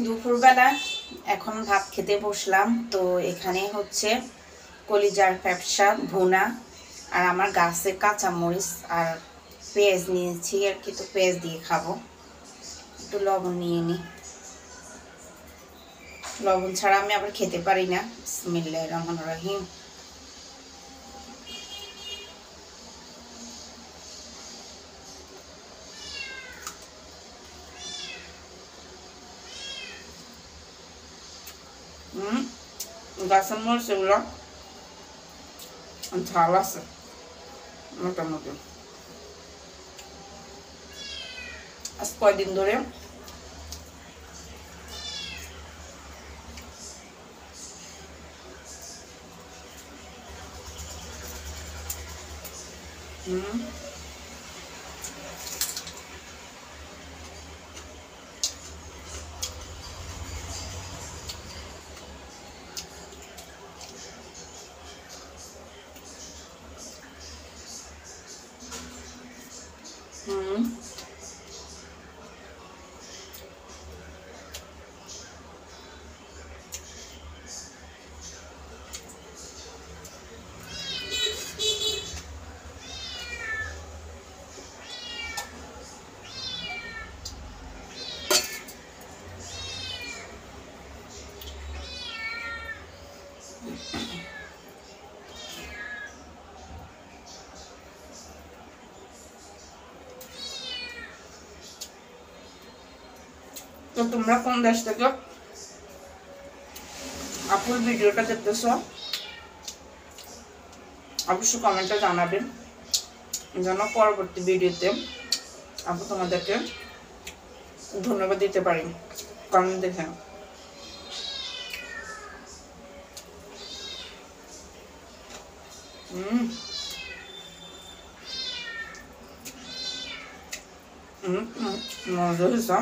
দুপুরবেলা এখন ভাত খেতে বসলাম। তো এখানে হচ্ছে কলিজার ব্যবসা ভুনা আর আমার গাছের কাঁচামরিচ আর পেঁয়াজ নিয়েছি আর কি, তো পেঁয়াজ দিয়ে খাবো। একটু লবণ নিয়ে নিই, লবণ ছাড়া আমি আবার খেতে পারি না। বিসমিল্লাহির রহমানির রহিম। গাছের মরিচ এগুলো ঝাল আছে মোটামুটি। আজ কয়দিন ধরে তো তোমরা কোন দেশ থেকে আপুর ভিডিওটা দেখতেছো অবশ্যই কমেন্টে জানাবেন, যেন পরবর্তী ভিডিওতে আপু তোমাদেরকে ধন্যবাদ দিতে পারি কমেন্ট দেখে। মজা হয়েছে।